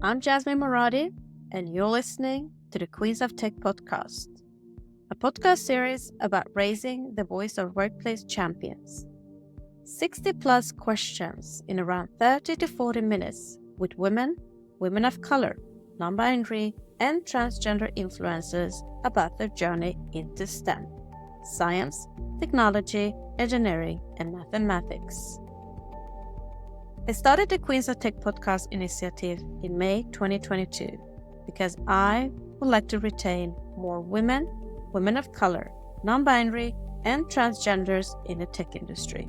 I'm Jasmine Moradi, and you're listening to the Queens of Tech podcast, a podcast series about raising the voice of workplace champions. 60 plus questions in around 30 to 40 minutes with women, women of color, non-binary, and transgender influencers about their journey into STEM, science, technology, engineering, and mathematics. I started the Queens of Tech podcast initiative in May 2022 because I would like to retain more women, women of color, non-binary, and transgenders in the tech industry.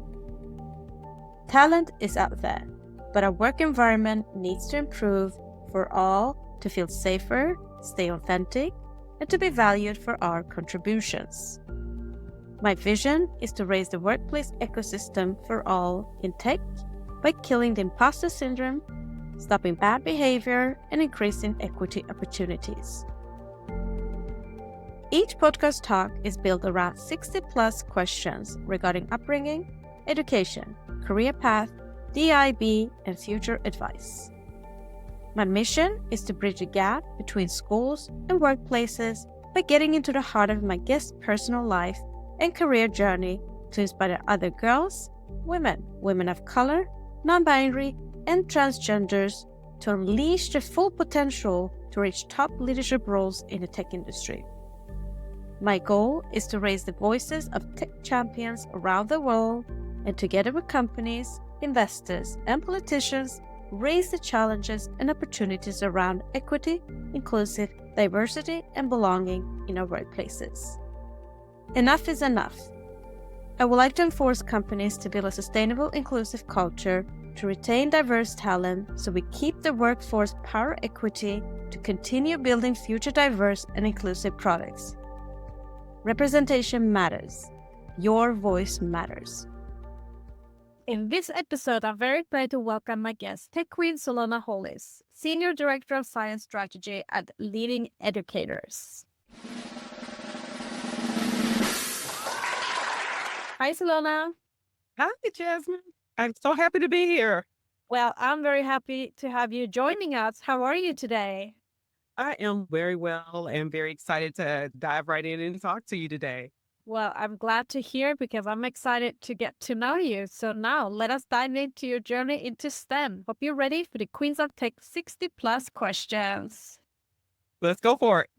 Talent is out there, but our work environment needs to improve for all to feel safer, stay authentic, and to be valued for our contributions. My vision is to raise the workplace ecosystem for all in tech by killing the imposter syndrome, stopping bad behavior, and increasing equity opportunities. Each podcast talk is built around 60 plus questions regarding upbringing, education, career path, DIB, and future advice. My mission is to bridge the gap between schools and workplaces by getting into the heart of my guest's personal life and career journey to inspire other girls, women, women of color, non-binary, and transgenders to unleash their full potential to reach top leadership roles in the tech industry. My goal is to raise the voices of tech champions around the world and together with companies, investors, and politicians, raise the challenges and opportunities around equity, inclusive, diversity, and belonging in our workplaces. Enough is enough. I would like to enforce companies to build a sustainable, inclusive culture to retain diverse talent so we keep the workforce power equity to continue building future diverse and inclusive products. Representation matters. Your voice matters. In this episode, I'm very glad to welcome my guest, Tech Queen Solona Hollis, Senior Director of Science Strategy at Leading Educators. Hi, Solona. Hi, Jasmine. I'm so happy to be here. Well, I'm very happy to have you joining us. How are you today? I am very well and very excited to dive right in and talk to you today. Well, I'm glad to hear because I'm excited to get to know you. So now let us dive into your journey into STEM. Hope you're ready for the Queens of Tech 60 plus questions. Let's go for it.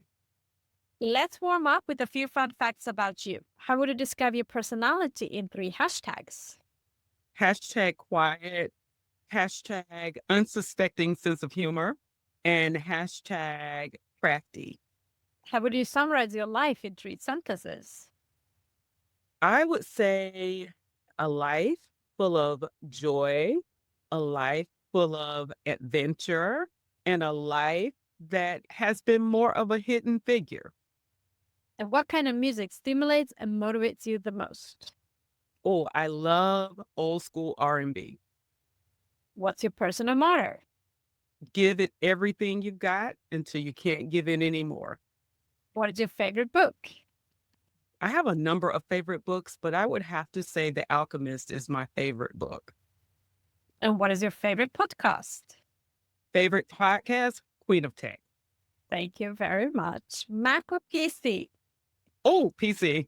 Let's warm up with a few fun facts about you. How would you describe your personality in 3 hashtags? Hashtag quiet, hashtag unsuspecting sense of humor, and hashtag crafty. How would you summarize your life in 3 sentences? I would say a life full of joy, a life full of adventure, and a life that has been more of a hidden figure. And what kind of music stimulates and motivates you the most? Oh, I love old school R&B. What's your personal motto? Give it everything you've got until you can't give it anymore. What is your favorite book? I have a number of favorite books, but I would have to say The Alchemist is my favorite book. And what is your favorite podcast? Favorite podcast? Queen of Tech. Thank you very much. Mac or PC? Oh, PC.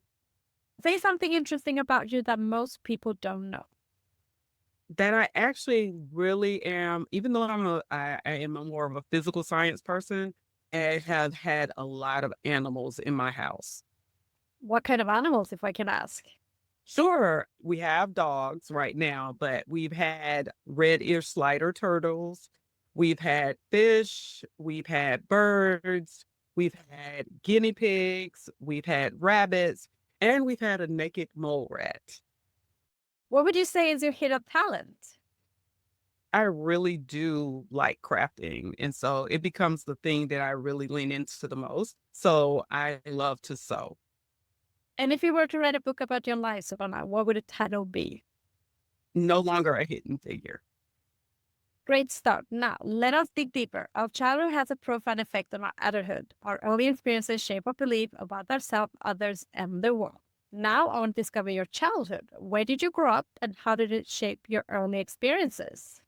Say something interesting about you that most people don't know. That I actually really am, even though I am more of a physical science person, I have had a lot of animals in my house. What kind of animals, if I can ask? Sure, we have dogs right now, but we've had red ear slider turtles. We've had fish. We've had birds. We've had guinea pigs. We've had rabbits. And we've had a naked mole rat. What would you say is your hidden talent? I really do like crafting. And so it becomes the thing that I really lean into the most. So I love to sew. And if you were to write a book about your life, Savannah, what would the title be? No longer a hidden figure. Great start. Now, let us dig deeper. Our childhood has a profound effect on our adulthood. Our early experiences shape our belief about ourselves, others, and the world. Now, I want to discover your childhood. Where did you grow up, and how did it shape your early experiences?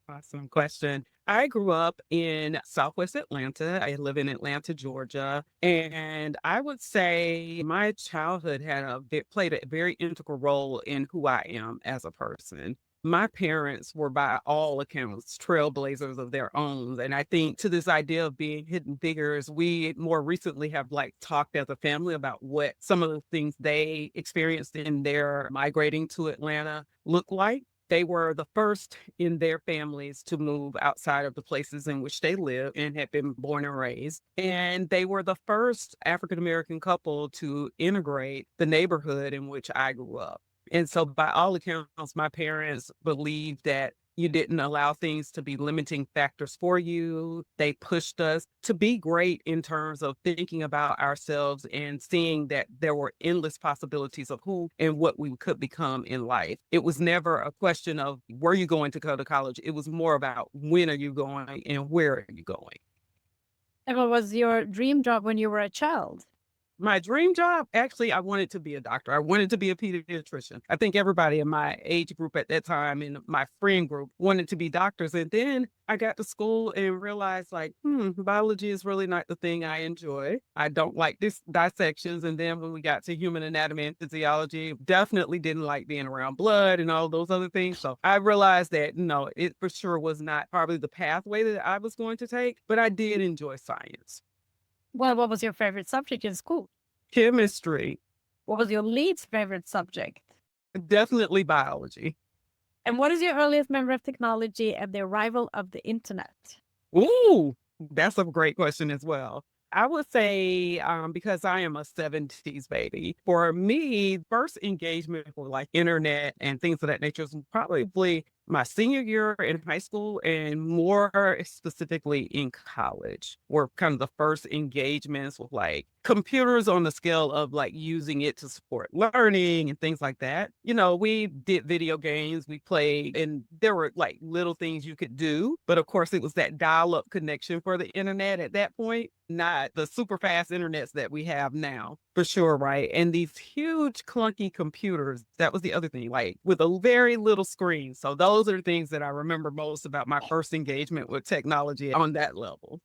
Awesome question. I grew up in Southwest Atlanta. I live in Atlanta, Georgia. And I would say my childhood played a very integral role in who I am as a person. My parents were, by all accounts, trailblazers of their own. And I think to this idea of being hidden figures, we more recently have like talked as a family about what some of the things they experienced in their migrating to Atlanta look like. They were the first in their families to move outside of the places in which they live and had been born and raised. And they were the first African American couple to integrate the neighborhood in which I grew up. And so, by all accounts, my parents believed that you didn't allow things to be limiting factors for you. They pushed us to be great in terms of thinking about ourselves and seeing that there were endless possibilities of who and what we could become in life. It was never a question of were you going to go to college? It was more about when are you going and where are you going? And what was your dream job when you were a child? My dream job, actually, I wanted to be a doctor. I wanted to be a pediatrician. I think everybody in my age group at that time, in my friend group, wanted to be doctors. And then I got to school and realized, like, biology is really not the thing I enjoy. I don't like this dissections. And then when we got to human anatomy and physiology, definitely didn't like being around blood and all those other things. So I realized that, no, it for sure was not probably the pathway that I was going to take, but I did enjoy science. Well, what was your favorite subject in school? Chemistry. What was your least favorite subject? Definitely biology. And what is your earliest memory of technology and the arrival of the internet? Ooh, that's a great question as well. I would say, because I am a 70s baby, for me, first engagement with like internet and things of that nature was probably my senior year in high school and more specifically in college were kind of the first engagements with like computers on the scale of like using it to support learning and things like that. You know, we did video games, we played, and there were like little things you could do. But of course, it was that dial up connection for the internet at that point, not the super fast internets that we have now, for sure. Right. And these huge clunky computers, that was the other thing, like with a very little screen. So those are the things that I remember most about my first engagement with technology on that level.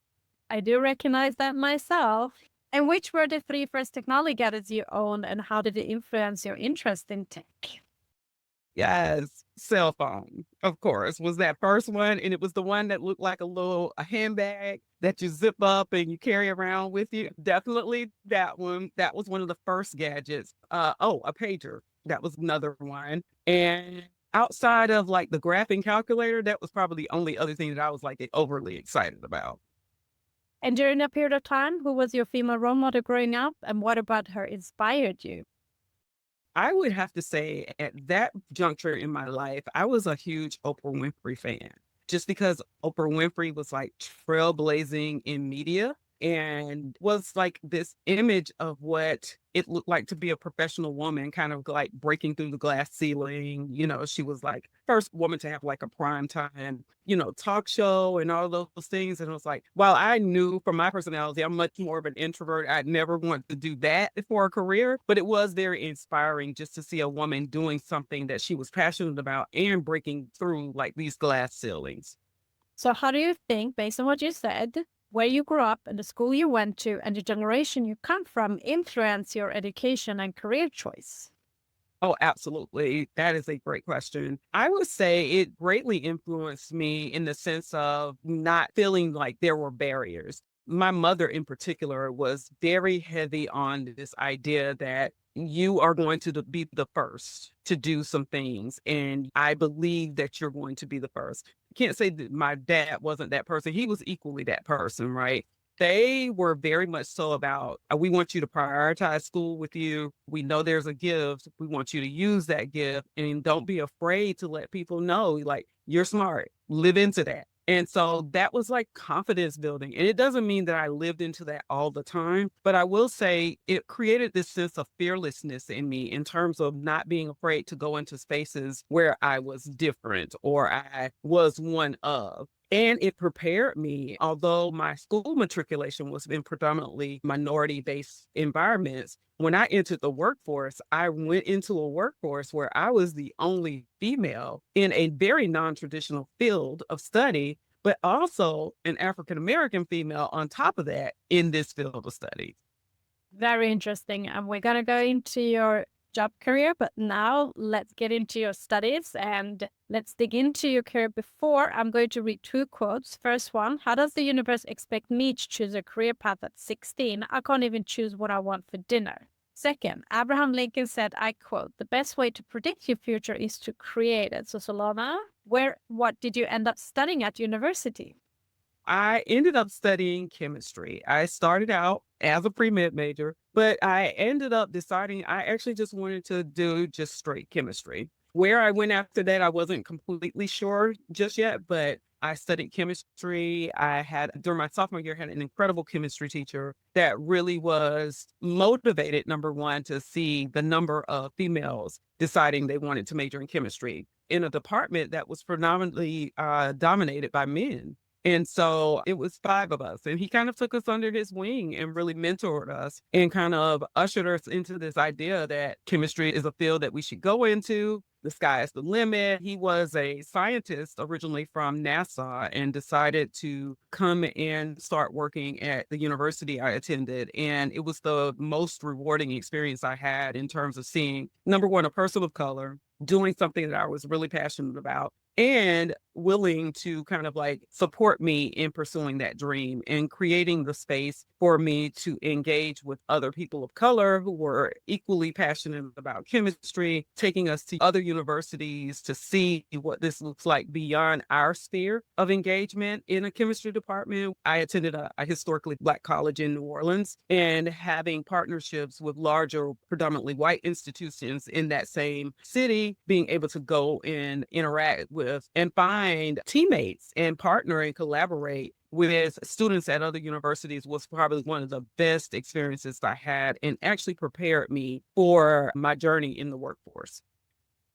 I do recognize that myself. And which were the three first technology gadgets you owned, and how did it influence your interest in tech? Yes, cell phone, of course, was that first one, and it was the one that looked like a handbag that you zip up and you carry around with you. Definitely that one. That was one of the first gadgets. A pager. That was another one. And outside of like the graphing calculator, that was probably the only other thing that I was like overly excited about. And during that period of time, who was your female role model growing up, and what about her inspired you? I would have to say at that juncture in my life, I was a huge Oprah Winfrey fan just because Oprah Winfrey was like trailblazing in media and was like this image of what it looked like to be a professional woman, kind of like breaking through the glass ceiling. You know, she was like first woman to have like a prime time, talk show and all those things. And it was like, while I knew from my personality, I'm much more of an introvert. I'd never want to do that for a career, but it was very inspiring just to see a woman doing something that she was passionate about and breaking through like these glass ceilings. So, how do you think, based on what you said, where you grew up and the school you went to and the generation you come from influence your education and career choice? Oh, absolutely. That is a great question. I would say it greatly influenced me in the sense of not feeling like there were barriers. My mother, in particular, was very heavy on this idea that you are going to be the first to do some things. And I believe that you're going to be the first. Can't say that my dad wasn't that person. He was equally that person, right? They were very much so about, we want you to prioritize school with you. We know there's a gift. We want you to use that gift and don't be afraid to let people know, like, you're smart, live into that. And so that was like confidence building. And it doesn't mean that I lived into that all the time, but I will say it created this sense of fearlessness in me in terms of not being afraid to go into spaces where I was different or I was one of. And it prepared me, although my school matriculation was in predominantly minority based environments. When I entered the workforce, I went into a workforce where I was the only female in a very non traditional field of study, but also an African American female on top of that in this field of study. Very interesting. And we're going to go into your job career, but now let's get into your studies and let's dig into your career. Before, I'm going to read two quotes. First one, how does the universe expect me to choose a career path at 16? I can't even choose what I want for dinner. Second, Abraham Lincoln said, I quote, the best way to predict your future is to create it. So Solona, what did you end up studying at university? I ended up studying chemistry. I started out as a pre-med major, but I ended up deciding I actually just wanted to do just straight chemistry. Where I went after that, I wasn't completely sure just yet, but I studied chemistry. During my sophomore year, had an incredible chemistry teacher that really was motivated, number one, to see the number of females deciding they wanted to major in chemistry in a department that was predominantly dominated by men. And so it was 5 of us, and he kind of took us under his wing and really mentored us and kind of ushered us into this idea that chemistry is a field that we should go into. The sky is the limit. He was a scientist originally from NASA and decided to come and start working at the university I attended. And it was the most rewarding experience I had in terms of seeing, number one, a person of color doing something that I was really passionate about and willing to kind of like support me in pursuing that dream and creating the space for me to engage with other people of color who were equally passionate about chemistry, taking us to other universities to see what this looks like beyond our sphere of engagement in a chemistry department. I attended a historically Black college in New Orleans, and having partnerships with larger, predominantly white institutions in that same city, being able to go and interact with and find teammates and partner and collaborate with students at other universities was probably one of the best experiences I had and actually prepared me for my journey in the workforce.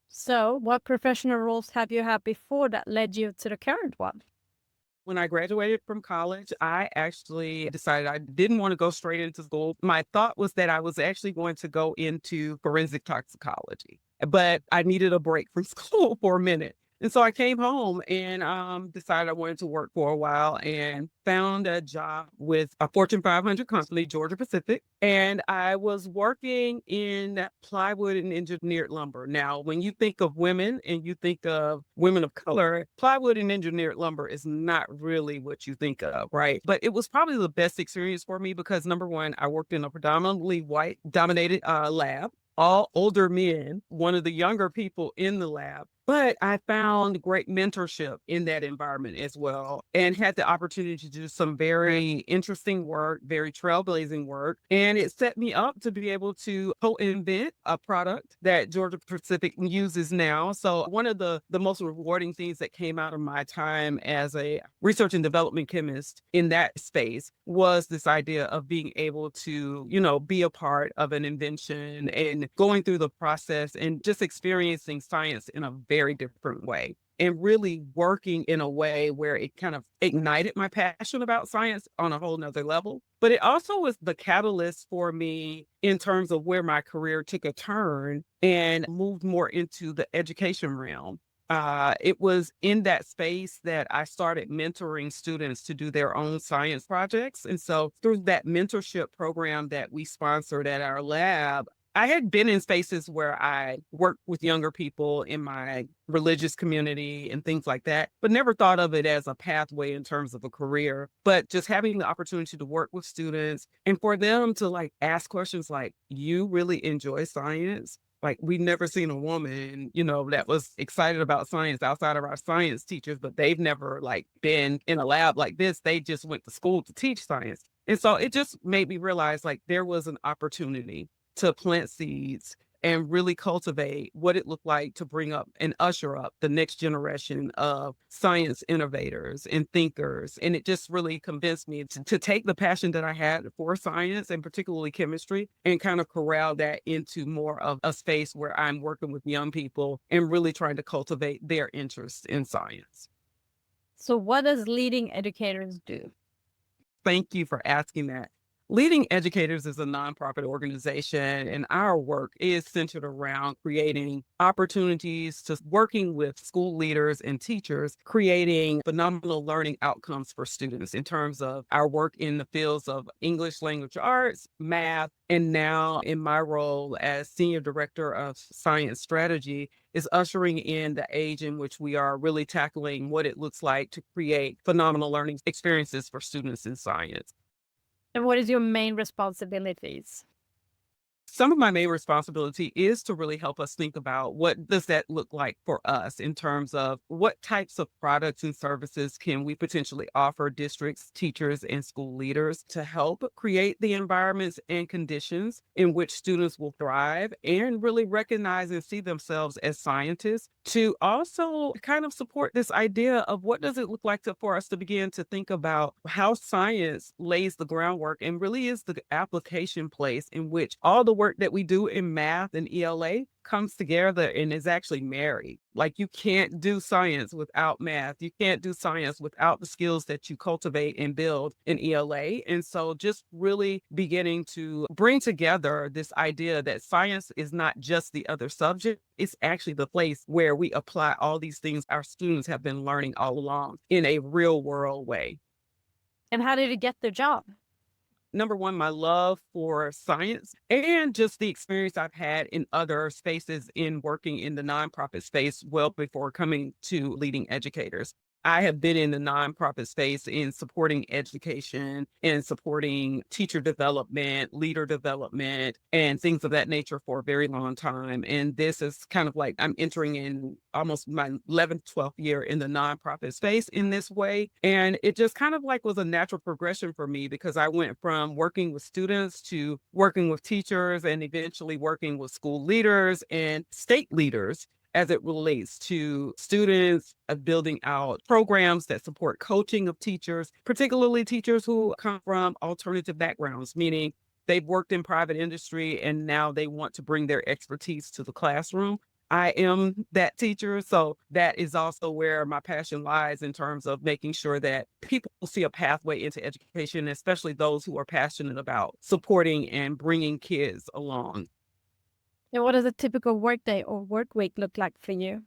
So, what professional roles have you had before that led you to the current one? When I graduated from college, I actually decided I didn't want to go straight into school. My thought was that I was actually going to go into forensic toxicology, but I needed a break from school for a minute. And so I came home and decided I wanted to work for a while and found a job with a Fortune 500 company, Georgia Pacific. And I was working in plywood and engineered lumber. Now, when you think of women and you think of women of color, plywood and engineered lumber is not really what you think of, right? But it was probably the best experience for me because, number one, I worked in a predominantly white dominated lab, all older men, one of the younger people in the lab. But I found great mentorship in that environment as well, and had the opportunity to do some very interesting work, very trailblazing work. And it set me up to be able to co-invent a product that Georgia Pacific uses now. So one of the most rewarding things that came out of my time as a research and development chemist in that space was this idea of being able to, be a part of an invention and going through the process and just experiencing science in a very different way and really working in a way where it kind of ignited my passion about science on a whole nother level. But it also was the catalyst for me in terms of where my career took a turn and moved more into the education realm. It was in that space that I started mentoring students to do their own science projects. And so through that mentorship program that we sponsored at our lab, I had been in spaces where I worked with younger people in my religious community and things like that, but never thought of it as a pathway in terms of a career. But just having the opportunity to work with students and for them to ask questions like, you really enjoy science? Like, we've never seen a woman, that was excited about science outside of our science teachers, but they've never been in a lab like this. They just went to school to teach science. And so it just made me realize there was an opportunity to plant seeds and really cultivate what it looked like to bring up and usher up the next generation of science innovators and thinkers. And it just really convinced me to take the passion that I had for science and particularly chemistry and kind of corral that into more of a space where I'm working with young people and really trying to cultivate their interest in science. So what does leading educators do? Thank you for asking that. Leading Educators is a nonprofit organization, and our work is centered around creating opportunities to working with school leaders and teachers, creating phenomenal learning outcomes for students in terms of our work in the fields of English language arts, math, and now in my role as Senior Director of Science Strategy is ushering in the age in which we are really tackling what it looks like to create phenomenal learning experiences for students in science. And what is your main responsibilities? Some of my main responsibility is to really help us think about what does that look like for us in terms of what types of products and services can we potentially offer districts, teachers, and school leaders to help create the environments and conditions in which students will thrive and really recognize and see themselves as scientists, to also kind of support this idea of what does it look like for us to begin to think about how science lays the groundwork and really is the application place in which all the work that we do in math and ELA comes together and is actually married. Like, you can't do science without math. You can't do science without the skills that you cultivate and build in ELA. And so just really beginning to bring together this idea that science is not just the other subject. It's actually the place where we apply all these things our students have been learning all along in a real world way. And how did you get the job? Number one, my love for science and just the experience I've had in other spaces in working in the nonprofit space well before coming to Leading Educators. I have been in the nonprofit space in supporting education and supporting teacher development, leader development, and things of that nature for a very long time. And this is kind of like I'm entering in almost my 11th, 12th year in the nonprofit space in this way. And it just kind of like was a natural progression for me because I went from working with students to working with teachers and eventually working with school leaders and state leaders as it relates to students, building out programs that support coaching of teachers, particularly teachers who come from alternative backgrounds, meaning they've worked in private industry and now they want to bring their expertise to the classroom. I am that teacher. So that is also where my passion lies in terms of making sure that people see a pathway into education, especially those who are passionate about supporting and bringing kids along. And what does a typical workday or work week look like for you?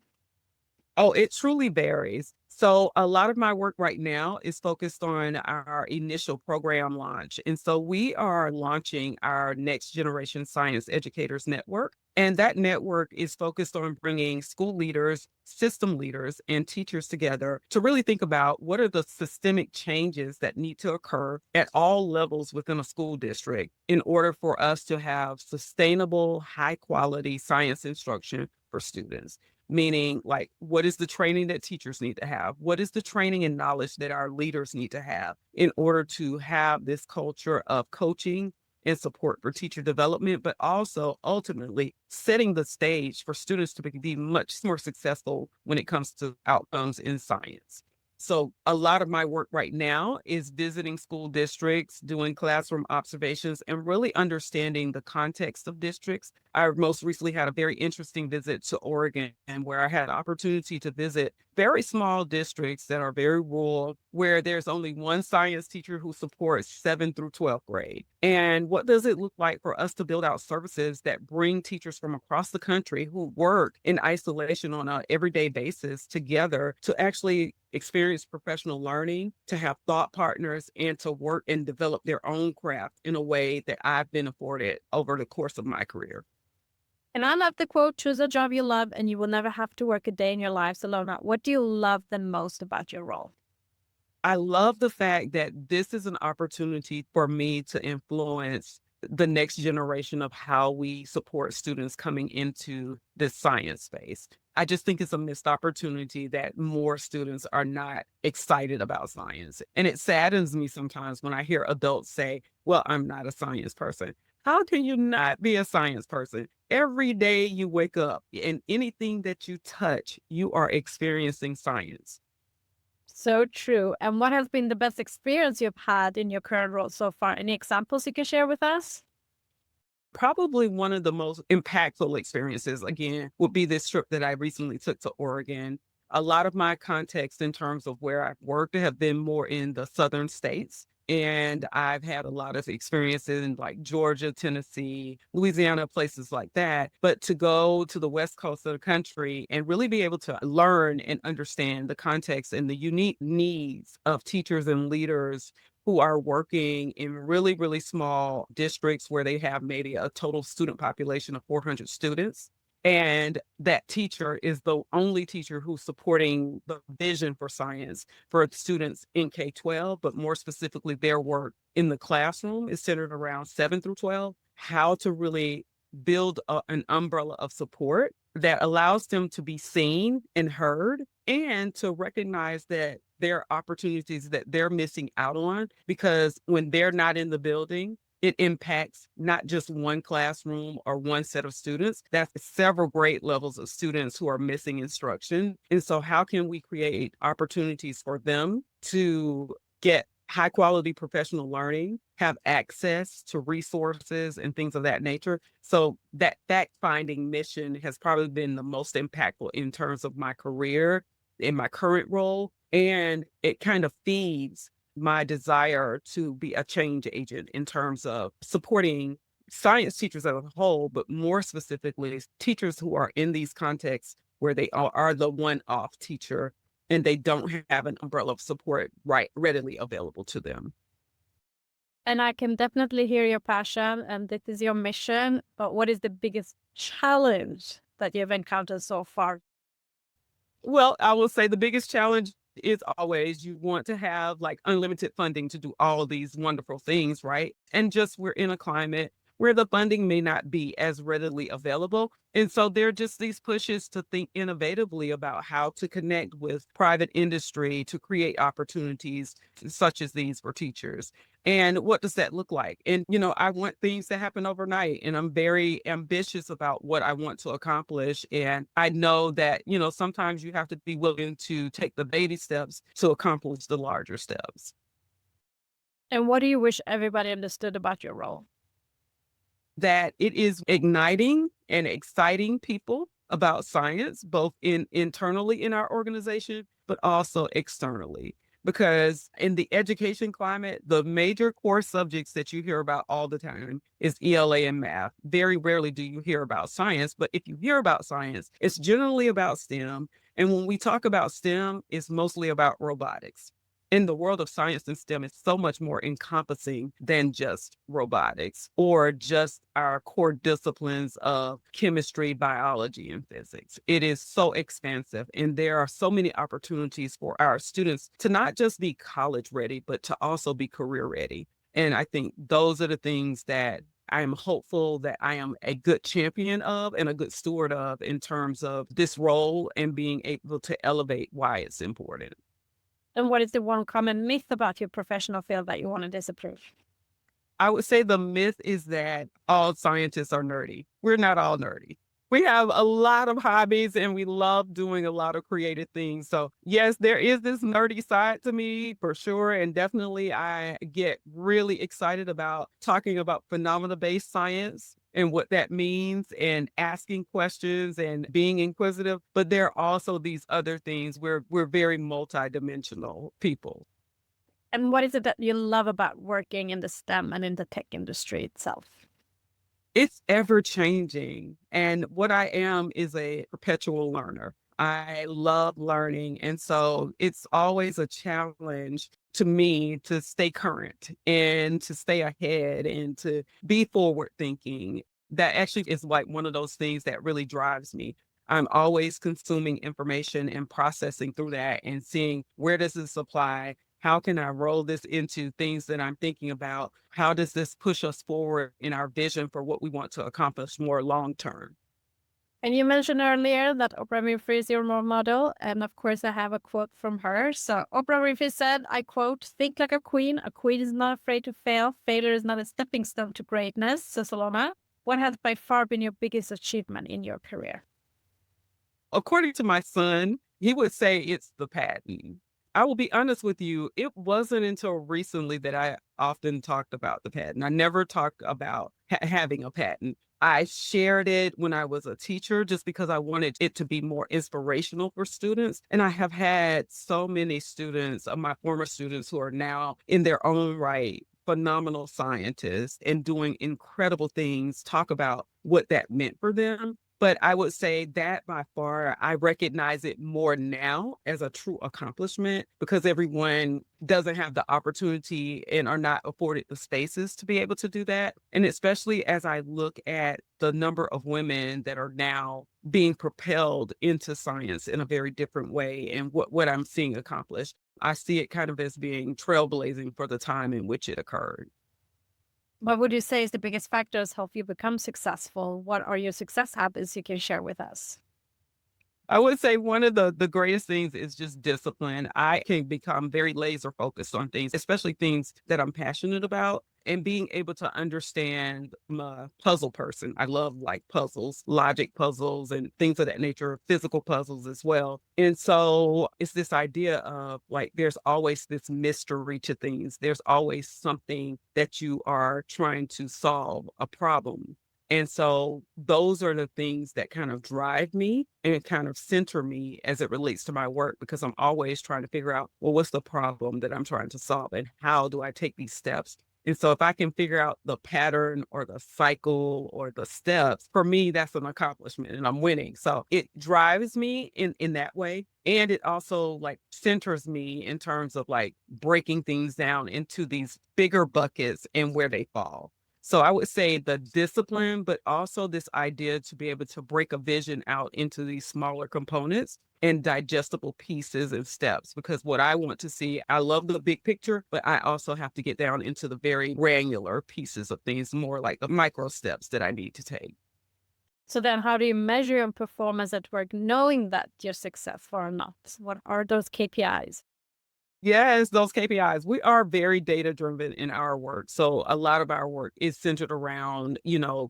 Oh, it truly varies. So a lot of my work right now is focused on our initial program launch. And so we are launching our Next Generation Science Educators Network. And that network is focused on bringing school leaders, system leaders, and teachers together to really think about what are the systemic changes that need to occur at all levels within a school district in order for us to have sustainable, high quality science instruction for students. Meaning, like, what is the training that teachers need to have? What is the training and knowledge that our leaders need to have in order to have this culture of coaching and support for teacher development, but also ultimately setting the stage for students to be much more successful when it comes to outcomes in science. So a lot of my work right now is visiting school districts, doing classroom observations, and really understanding the context of districts. I most recently had a very interesting visit to Oregon, and where I had an opportunity to visit very small districts that are very rural, where there's only one science teacher who supports 7th through 12th grade. And what does it look like for us to build out services that bring teachers from across the country who work in isolation on an everyday basis together to actually experience professional learning, to have thought partners, and to work and develop their own craft in a way that I've been afforded over the course of my career. And I love the quote, choose a job you love and you will never have to work a day in your life. Solona, what do you love the most about your role? I love the fact that this is an opportunity for me to influence the next generation of how we support students coming into this science space. I just think it's a missed opportunity that more students are not excited about science. And it saddens me sometimes when I hear adults say, well, I'm not a science person. How can you not be a science person? Every day you wake up and anything that you touch, you are experiencing science. So true. And what has been the best experience you've had in your current role so far? Any examples you can share with us? Probably one of the most impactful experiences, again, would be this trip that I recently took to Oregon. A lot of my context in terms of where I've worked have been more in the southern states And I've had a lot of experiences in like Georgia, Tennessee, Louisiana, places like that. But to go to the West Coast of the country and really be able to learn and understand the context and the unique needs of teachers and leaders who are working in really, really small districts where they have maybe a total student population of 400 students. And that teacher is the only teacher who's supporting the vision for science for students in K-12, but more specifically, their work in the classroom is centered around 7 through 12, how to really build an umbrella of support that allows them to be seen and heard and to recognize that there are opportunities that they're missing out on because when they're not in the building, it impacts not just one classroom or one set of students. That's several grade levels of students who are missing instruction. And so how can we create opportunities for them to get high quality professional learning, have access to resources and things of that nature? So that fact finding mission has probably been the most impactful in terms of my career in my current role. And it kind of feeds my desire to be a change agent in terms of supporting science teachers as a whole, but more specifically, teachers who are in these contexts where they are the one-off teacher and they don't have an umbrella of support readily available to them. And I can definitely hear your passion and this is your mission, but what is the biggest challenge that you've encountered so far? Well, I will say the biggest challenge is always you want to have like unlimited funding to do all of these wonderful things, right? And just we're in a climate where the funding may not be as readily available. And so there are just these pushes to think innovatively about how to connect with private industry to create opportunities such as these for teachers. And what does that look like? And, I want things to happen overnight and I'm very ambitious about what I want to accomplish. And I know that, sometimes you have to be willing to take the baby steps to accomplish the larger steps. And what do you wish everybody understood about your role? That it is igniting and exciting people about science, both internally in our organization, but also externally. Because in the education climate, the major core subjects that you hear about all the time is ELA and math. Very rarely do you hear about science, but if you hear about science, it's generally about STEM. And when we talk about STEM, it's mostly about robotics. In the world of science and STEM, it's so much more encompassing than just robotics or just our core disciplines of chemistry, biology, and physics. It is so expansive, and there are so many opportunities for our students to not just be college ready, but to also be career ready. And I think those are the things that I am hopeful that I am a good champion of and a good steward of in terms of this role and being able to elevate why it's important. And what is the one common myth about your professional field that you want to disapprove? I would say the myth is that all scientists are nerdy. We're not all nerdy. We have a lot of hobbies and we love doing a lot of creative things. So yes, there is this nerdy side to me for sure. And definitely I get really excited about talking about phenomena-based science and what that means and asking questions and being inquisitive. But there are also these other things where we're very multidimensional people. And what is it that you love about working in the STEM and in the tech industry itself? It's ever changing. And what I am is a perpetual learner. I love learning. And so it's always a challenge to me to stay current and to stay ahead and to be forward thinking. That actually is like one of those things that really drives me. I'm always consuming information and processing through that and seeing where does this apply? How can I roll this into things that I'm thinking about? How does this push us forward in our vision for what we want to accomplish more long term? And you mentioned earlier that Oprah Winfrey is your role model. And of course, I have a quote from her. So Oprah Winfrey said, I quote, think like a queen. A queen is not afraid to fail. Failure is not a stepping stone to greatness. So Solona, what has by far been your biggest achievement in your career? According to my son, he would say it's the patent. I will be honest with you, it wasn't until recently that I often talked about the patent. I never talked about having a patent. I shared it when I was a teacher just because I wanted it to be more inspirational for students. And I have had so many students, my former students, who are now in their own right phenomenal scientists and doing incredible things, talk about what that meant for them. But I would say that by far, I recognize it more now as a true accomplishment because everyone doesn't have the opportunity and are not afforded the spaces to be able to do that. And especially as I look at the number of women that are now being propelled into science in a very different way and what I'm seeing accomplished, I see it kind of as being trailblazing for the time in which it occurred. What would you say is the biggest factors help you become successful? What are your success habits you can share with us? I would say one of the greatest things is just discipline. I can become very laser focused on things, especially things that I'm passionate about, and being able to understand. I'm a puzzle person. I love like puzzles, logic puzzles, and things of that nature, physical puzzles as well. And so it's this idea of like there's always this mystery to things. There's always something that you are trying to solve, a problem. And so those are the things that kind of drive me and kind of center me as it relates to my work because I'm always trying to figure out, well, what's the problem that I'm trying to solve and how do I take these steps? And so if I can figure out the pattern or the cycle or the steps, for me, that's an accomplishment and I'm winning. So it drives me in that way. And it also like centers me in terms of like breaking things down into these bigger buckets and where they fall. So I would say the discipline, but also this idea to be able to break a vision out into these smaller components and digestible pieces and steps. Because what I want to see, I love the big picture, but I also have to get down into the very granular pieces of things, more like the micro steps that I need to take. So then how do you measure your performance at work knowing that you're successful or not? What are those KPIs? Yes, those KPIs. We are very data driven in our work. So a lot of our work is centered around,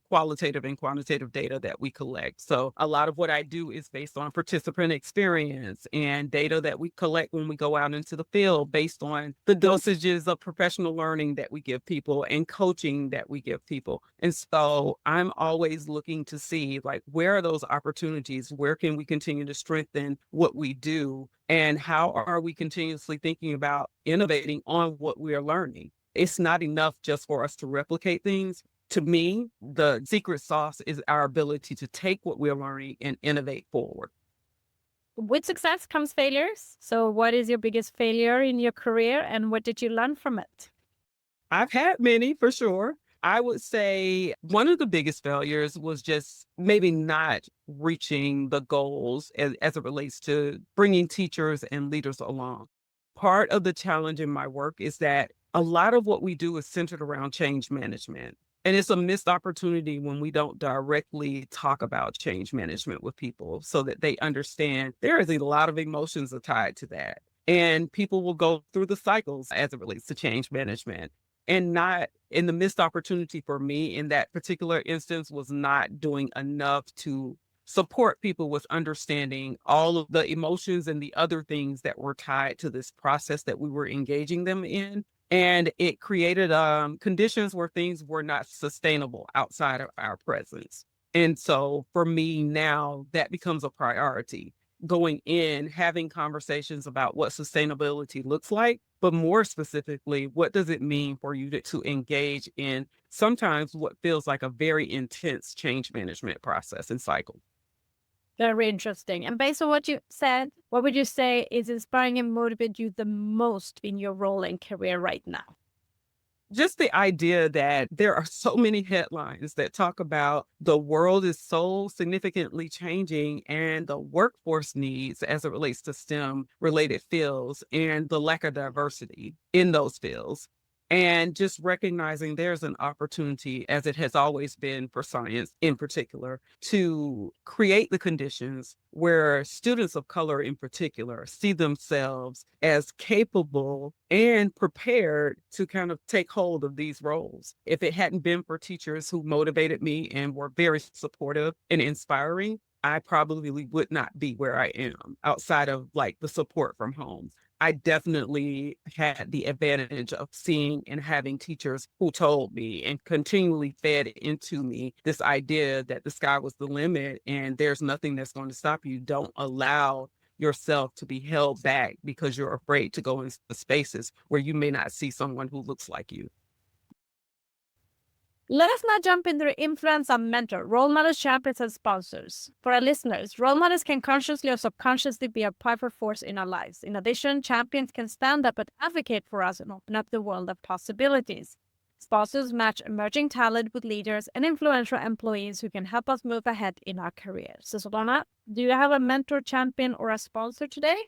qualitative and quantitative data that we collect. So a lot of what I do is based on participant experience and data that we collect when we go out into the field based on the dosages of professional learning that we give people and coaching that we give people. And so I'm always looking to see like where are those opportunities? Where can we continue to strengthen what we do? And how are we continuously thinking about innovating on what we are learning? It's not enough just for us to replicate things. To me, the secret sauce is our ability to take what we're learning and innovate forward. With success comes failures. So what is your biggest failure in your career and what did you learn from it? I've had many for sure. I would say one of the biggest failures was just maybe not reaching the goals as it relates to bringing teachers and leaders along. Part of the challenge in my work is that a lot of what we do is centered around change management. And it's a missed opportunity when we don't directly talk about change management with people so that they understand there is a lot of emotions tied to that. And people will go through the cycles as it relates to change management and not in the missed opportunity for me in that particular instance was not doing enough to support people with understanding all of the emotions and the other things that were tied to this process that we were engaging them in. And it created conditions where things were not sustainable outside of our presence. And so for me now, that becomes a priority going in, having conversations about what sustainability looks like, but more specifically, what does it mean for you to engage in sometimes what feels like a very intense change management process and cycle? Very interesting. And based on what you said, what would you say is inspiring and motivate you the most in your role and career right now? Just the idea that there are so many headlines that talk about the world is so significantly changing and the workforce needs as it relates to STEM related fields and the lack of diversity in those fields. And just recognizing there's an opportunity, as it has always been for science in particular, to create the conditions where students of color in particular see themselves as capable and prepared to kind of take hold of these roles. If it hadn't been for teachers who motivated me and were very supportive and inspiring, I probably would not be where I am outside of like the support from home. I definitely had the advantage of seeing and having teachers who told me and continually fed into me this idea that the sky was the limit and there's nothing that's going to stop you. Don't allow yourself to be held back because you're afraid to go into spaces where you may not see someone who looks like you. Let us now jump into the influence of mentor, role models, champions, and sponsors. For our listeners, role models can consciously or subconsciously be a powerful force in our lives. In addition, champions can stand up and advocate for us and open up the world of possibilities. Sponsors match emerging talent with leaders and influential employees who can help us move ahead in our careers. So, Solona, do you have a mentor, champion, or a sponsor today?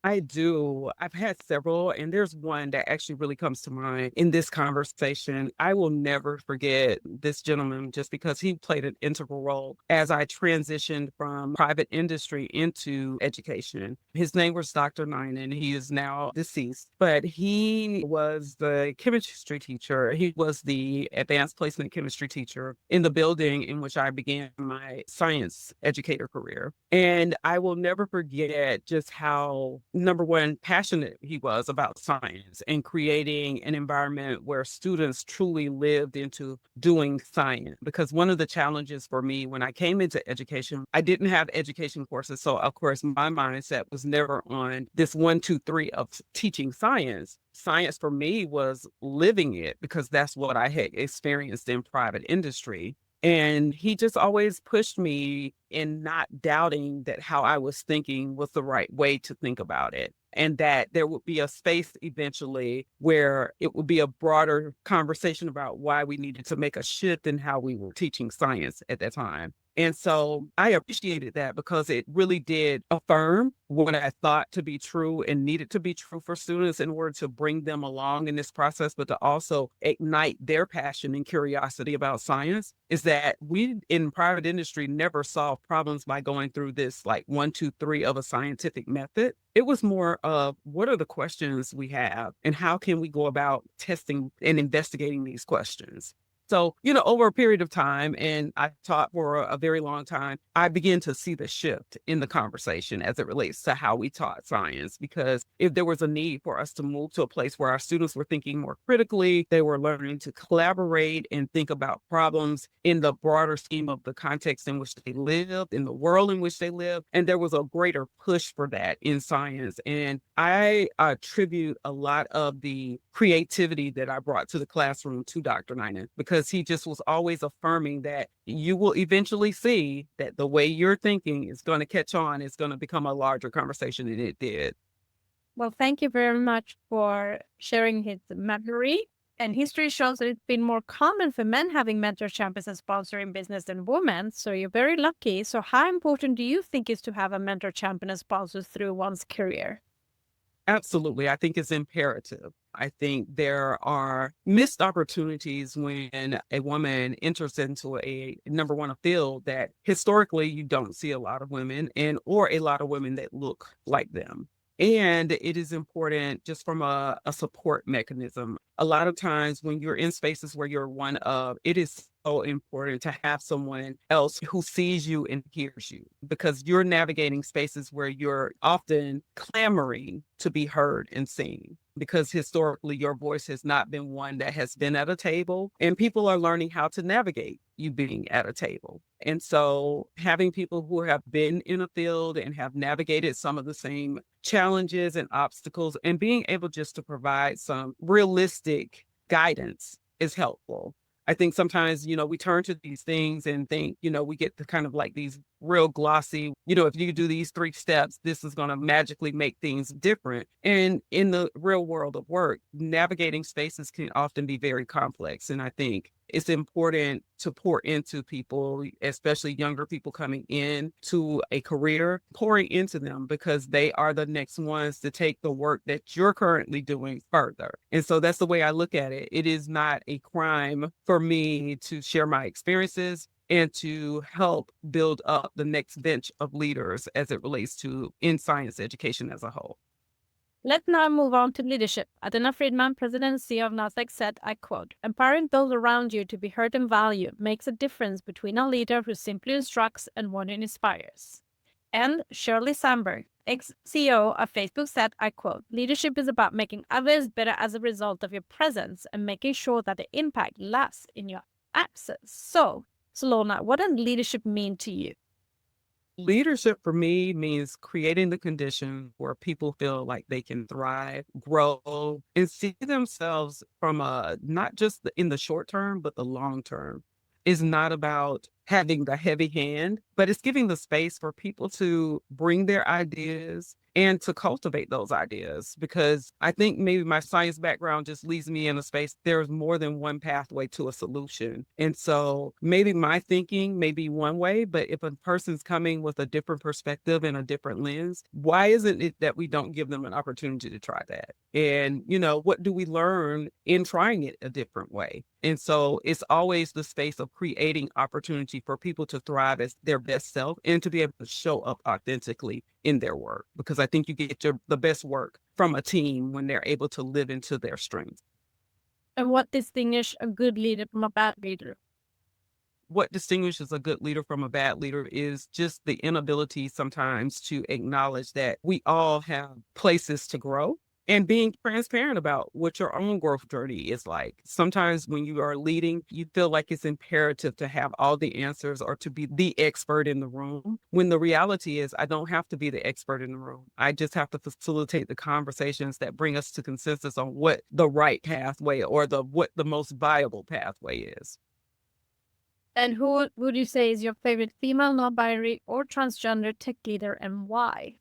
I do. I've had several, and there's one that actually really comes to mind in this conversation. I will never forget this gentleman just because he played an integral role as I transitioned from private industry into education. His name was Dr. Ninen. He is now deceased, but he was the chemistry teacher. He was the advanced placement chemistry teacher in the building in which I began my science educator career. And I will never forget just how, number one, passionate he was about science and creating an environment where students truly lived into doing science. Because one of the challenges for me when I came into education, I didn't have education courses. So, of course, my mindset was never on this 1, 2, 3 of teaching science. Science for me was living it because that's what I had experienced in private industry. And he just always pushed me in not doubting that how I was thinking was the right way to think about it. And that there would be a space eventually where it would be a broader conversation about why we needed to make a shift in how we were teaching science at that time. And so I appreciated that because it really did affirm what I thought to be true and needed to be true for students in order to bring them along in this process, but to also ignite their passion and curiosity about science. Is that we in private industry never solve problems by going through this like 1, 2, 3 of a scientific method. It was more of what are the questions we have and how can we go about testing and investigating these questions? So, over a period of time, and I taught for a very long time, I began to see the shift in the conversation as it relates to how we taught science. Because if there was a need for us to move to a place where our students were thinking more critically, they were learning to collaborate and think about problems in the broader scheme of the context in which they lived, in the world in which they lived. And there was a greater push for that in science. And I attribute a lot of the creativity that I brought to the classroom to Dr. Ninen because he just was always affirming that you will eventually see that the way you're thinking is going to catch on. It's going to become a larger conversation than it did. Well, thank you very much for sharing his memory. And history shows that it's been more common for men having mentor champions and sponsor in business than women. So you're very lucky. So how important do you think is to have a mentor champion and sponsor through one's career? Absolutely. I think it's imperative. I think there are missed opportunities when a woman enters into a number one, a field that historically you don't see a lot of women or a lot of women that look like them. And it is important just from a support mechanism. A lot of times when you're in spaces where you're one of, it is so important to have someone else who sees you and hears you because you're navigating spaces where you're often clamoring to be heard and seen because historically your voice has not been one that has been at a table and people are learning how to navigate you being at a table. And so having people who have been in a field and have navigated some of the same challenges and obstacles and being able just to provide some realistic guidance is helpful. I think sometimes, we turn to these things and think, we get the kind of like these real glossy, if you do these 3 steps, this is going to magically make things different. And in the real world of work, navigating spaces can often be very complex. And I think it's important to pour into people, especially younger people coming in to a career, pouring into them because they are the next ones to take the work that you're currently doing further. And so that's the way I look at it. It is not a crime for me to share my experiences and to help build up the next bench of leaders as it relates to in science education as a whole. Let's now move on to leadership. Adena Friedman, President and CEO of Nasdaq, said, I quote, empowering those around you to be heard and valued makes a difference between a leader who simply instructs and one who inspires. And Shirley Sandberg, ex-CEO of Facebook, said, I quote, leadership is about making others better as a result of your presence and making sure that the impact lasts in your absence. So, Solona, what does leadership mean to you? Leadership for me means creating the condition where people feel like they can thrive, grow, and see themselves from not just in the short term, but the long term. It's not about having the heavy hand, but it's giving the space for people to bring their ideas and to cultivate those ideas. Because I think maybe my science background just leaves me in a space. There's more than one pathway to a solution. And so maybe my thinking may be one way, but if a person's coming with a different perspective and a different lens, why isn't it that we don't give them an opportunity to try that? And, what do we learn in trying it a different way? And so it's always the space of creating opportunity for people to thrive as their best self and to be able to show up authentically in their work. Because I think you get the best work from a team when they're able to live into their strengths. And what distinguishes a good leader from a bad leader? What distinguishes a good leader from a bad leader is just the inability sometimes to acknowledge that we all have places to grow and being transparent about what your own growth journey is like. Sometimes when you are leading, you feel like it's imperative to have all the answers or to be the expert in the room, when the reality is I don't have to be the expert in the room. I just have to facilitate the conversations that bring us to consensus on what the right pathway or what the most viable pathway is. And who would you say is your favorite female, non-binary, or transgender tech leader, and why?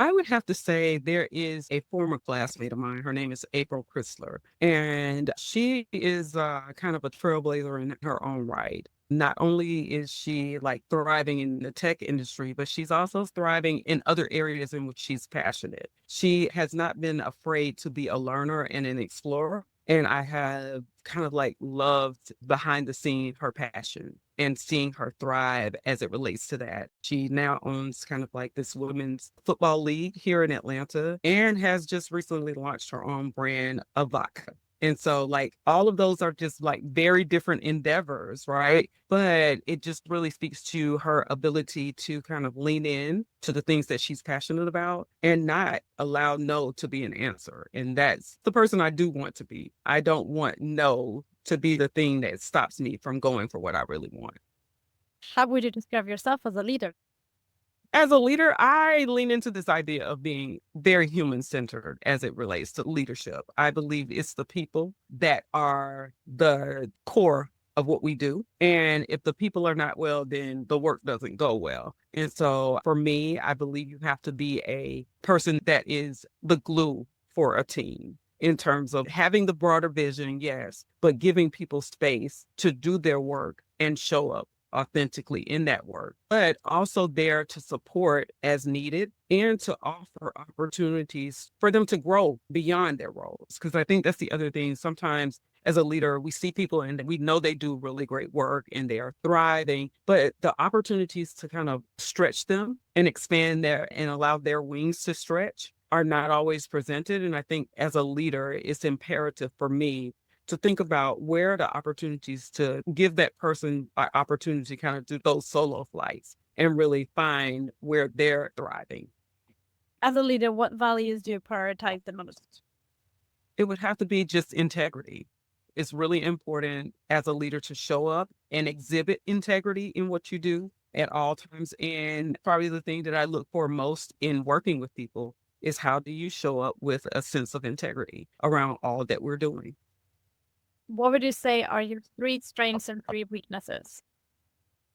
I would have to say there is a former classmate of mine. Her name is April Chrysler, and she is kind of a trailblazer in her own right. Not only is she like thriving in the tech industry, but she's also thriving in other areas in which she's passionate. She has not been afraid to be a learner and an explorer. And I have kind of like loved behind the scene her passion and seeing her thrive as it relates to that. She now owns kind of like this women's football league here in Atlanta and has just recently launched her own brand of vodka. And so like all of those are just like very different endeavors, right? But it just really speaks to her ability to kind of lean in to the things that she's passionate about and not allow no to be an answer. And that's the person I do want to be. I don't want no to be the thing that stops me from going for what I really want. How would you describe yourself as a leader? As a leader, I lean into this idea of being very human-centered as it relates to leadership. I believe it's the people that are the core of what we do. And if the people are not well, then the work doesn't go well. And so for me, I believe you have to be a person that is the glue for a team in terms of having the broader vision, yes, but giving people space to do their work and show up authentically in that work, but also there to support as needed and to offer opportunities for them to grow beyond their roles. Because I think that's the other thing. Sometimes as a leader, we see people and we know they do really great work and they are thriving, but the opportunities to kind of stretch them and expand and allow their wings to stretch are not always presented. And I think as a leader, it's imperative for me to think about where are the opportunities to give that person an opportunity to kind of do those solo flights and really find where they're thriving. As a leader, what values do you prioritize the most? It would have to be just integrity. It's really important as a leader to show up and exhibit integrity in what you do at all times. And probably the thing that I look for most in working with people is how do you show up with a sense of integrity around all that we're doing? What would you say are your 3 strengths and 3 weaknesses?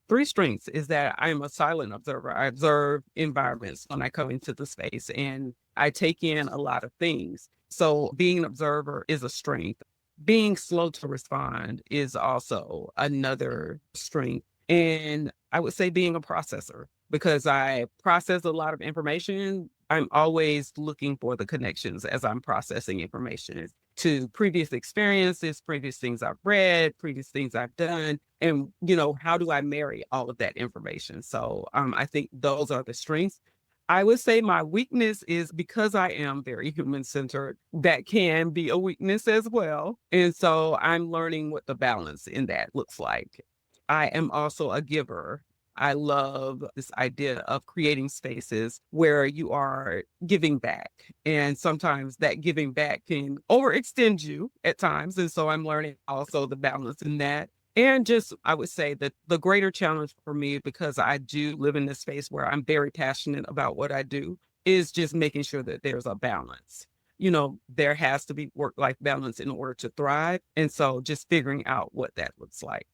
3 strengths is that I'm a silent observer. I observe environments when I come into the space and I take in a lot of things. So being an observer is a strength. Being slow to respond is also another strength. And I would say being a processor, because I process a lot of information. I'm always looking for the connections as I'm processing information to previous experiences, previous things I've read, previous things I've done. And, how do I marry all of that information? So I think those are the strengths. I would say my weakness is because I am very human-centered, that can be a weakness as well. And so I'm learning what the balance in that looks like. I am also a giver. I love this idea of creating spaces where you are giving back. And sometimes that giving back can overextend you at times. And so I'm learning also the balance in that. And just, I would say that the greater challenge for me, because I do live in this space where I'm very passionate about what I do, is just making sure that there's a balance. There has to be work-life balance in order to thrive. And so just figuring out what that looks like.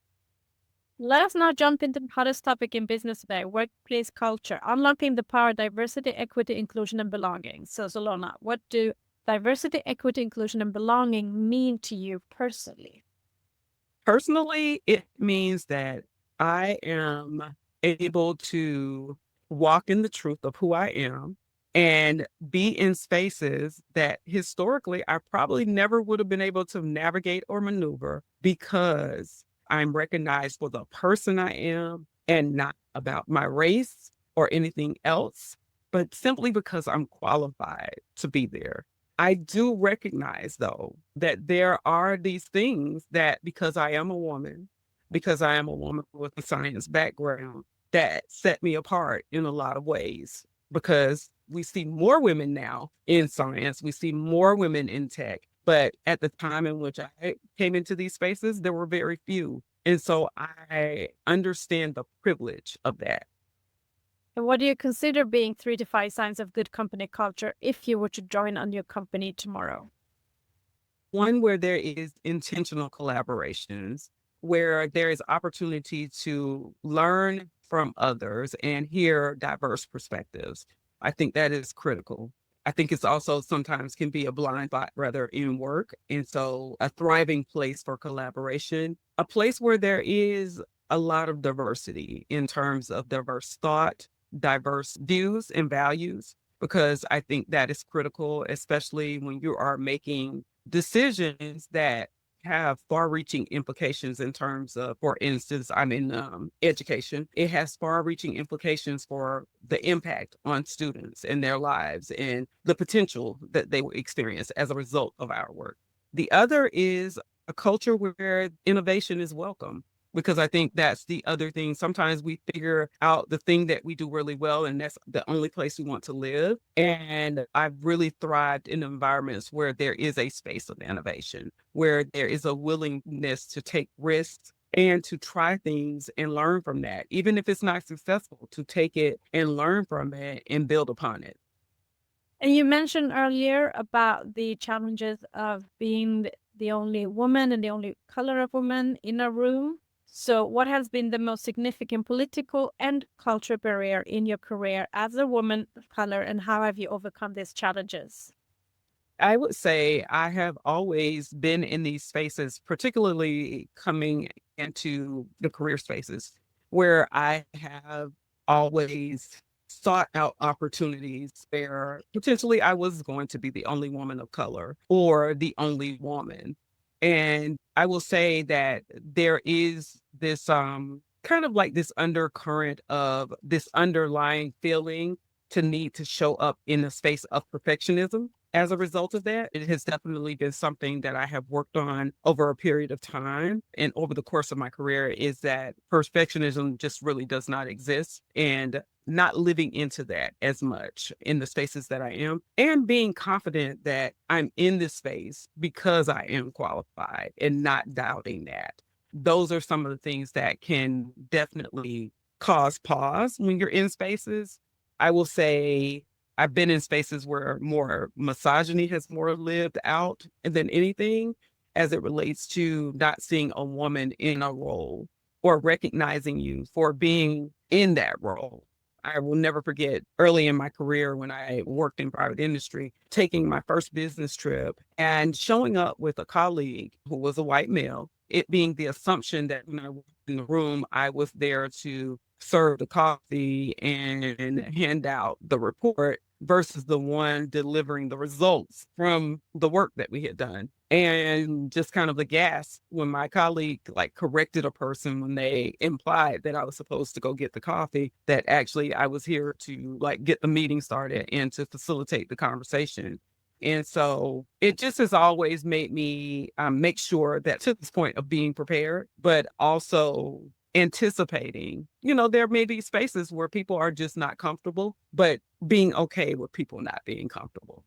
Let us now jump into the hottest topic in business today, workplace culture, unlocking the power of diversity, equity, inclusion, and belonging. So, Solona, what do diversity, equity, inclusion, and belonging mean to you personally? Personally, it means that I am able to walk in the truth of who I am and be in spaces that historically I probably never would have been able to navigate or maneuver, because I'm recognized for the person I am and not about my race or anything else, but simply because I'm qualified to be there. I do recognize, though, that there are these things that, because I am a woman, because I am a woman with a science background, that set me apart in a lot of ways. Because we see more women now in science, we see more women in tech. But at the time in which I came into these spaces, there were very few. And so I understand the privilege of that. And what do you consider being 3 to 5 signs of good company culture if you were to join a new company tomorrow? One where there is intentional collaborations, where there is opportunity to learn from others and hear diverse perspectives. I think that is critical. I think it's also sometimes can be a blind spot rather in work. And so a thriving place for collaboration, a place where there is a lot of diversity in terms of diverse thought, diverse views and values, because I think that is critical, especially when you are making decisions that have far-reaching implications in terms of, for instance, I'm in education. It has far-reaching implications for the impact on students and their lives and the potential that they will experience as a result of our work. The other is a culture where innovation is welcome, because I think that's the other thing. Sometimes we figure out the thing that we do really well, and that's the only place we want to live. And I've really thrived in environments where there is a space of innovation, where there is a willingness to take risks and to try things and learn from that. Even if it's not successful, to take it and learn from it and build upon it. And you mentioned earlier about the challenges of being the only woman and the only color of woman in a room. So, what has been the most significant political and cultural barrier in your career as a woman of color, and how have you overcome these challenges? I would say I have always been in these spaces, particularly coming into the career spaces, where I have always sought out opportunities where potentially I was going to be the only woman of color or the only woman. And I will say that there is this kind of like this undercurrent of this underlying feeling to need to show up in a space of perfectionism. As a result of that, it has definitely been something that I have worked on over a period of time and over the course of my career, is that perfectionism just really does not exist, and not living into that as much in the spaces that I am, and being confident that I'm in this space because I am qualified and not doubting that. Those are some of the things that can definitely cause pause when you're in spaces. I will say I've been in spaces where more misogyny has more lived out than anything, as it relates to not seeing a woman in a role or recognizing you for being in that role. I will never forget early in my career when I worked in private industry, taking my first business trip and showing up with a colleague who was a white male, it being the assumption that when I walked in the room, I was there to serve the coffee and hand out the report versus the one delivering the results from the work that we had done. And just kind of the gas when my colleague like corrected a person when they implied that I was supposed to go get the coffee, that actually I was here to like get the meeting started and to facilitate the conversation. And so it just has always made me make sure that, to this point of being prepared, but also anticipating, there may be spaces where people are just not comfortable, but being okay with people not being comfortable.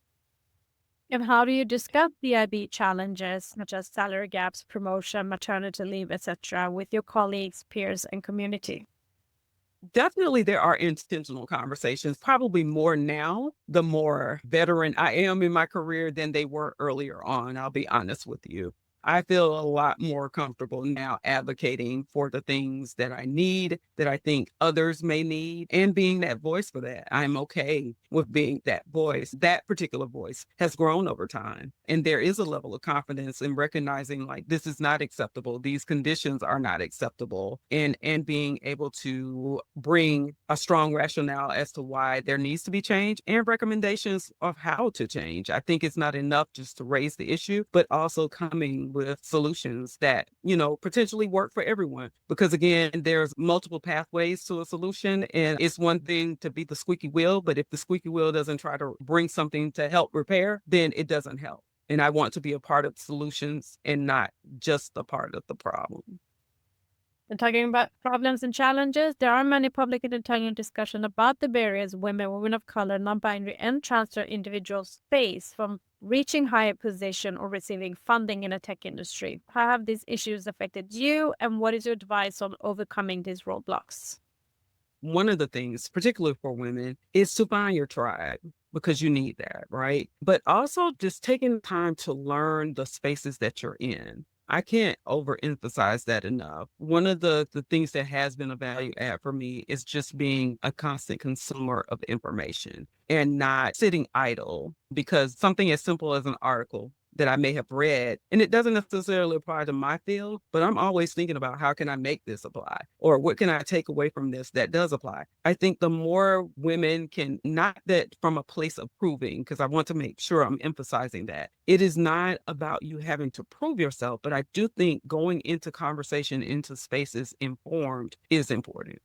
And how do you discuss DIB challenges such as salary gaps, promotion, maternity leave, etc., with your colleagues, peers, and community? Definitely, there are intentional conversations, probably more now, the more veteran I am in my career than they were earlier on. I'll be honest with you. I feel a lot more comfortable now advocating for the things that I need, that I think others may need, and being that voice for that. I'm okay with being that voice. That particular voice has grown over time. And there is a level of confidence in recognizing like this is not acceptable. These conditions are not acceptable. And being able to bring a strong rationale as to why there needs to be change and recommendations of how to change. I think it's not enough just to raise the issue, but also coming with solutions that, potentially work for everyone. Because again, there's multiple pathways to a solution. And it's one thing to be the squeaky wheel, but if the squeaky wheel doesn't try to bring something to help repair, then it doesn't help. And I want to be a part of solutions and not just a part of the problem. And talking about problems and challenges, there are many public and internal discussion about the barriers women of color, non-binary, and transgender individuals face from reaching higher position or receiving funding in the tech industry. How have these issues affected you, and what is your advice on overcoming these roadblocks? One of the things, particularly for women, is to find your tribe because you need that, right? But also just taking time to learn the spaces that you're in. I can't overemphasize that enough. One of the things that has been a value add for me is just being a constant consumer of information and not sitting idle because something as simple as an article that I may have read, and it doesn't necessarily apply to my field, but I'm always thinking about how can I make this apply or what can I take away from this that does apply. I think the more women can, not that from a place of proving, because I want to make sure I'm emphasizing that it is not about you having to prove yourself, but I do think going into conversation, into spaces informed is important.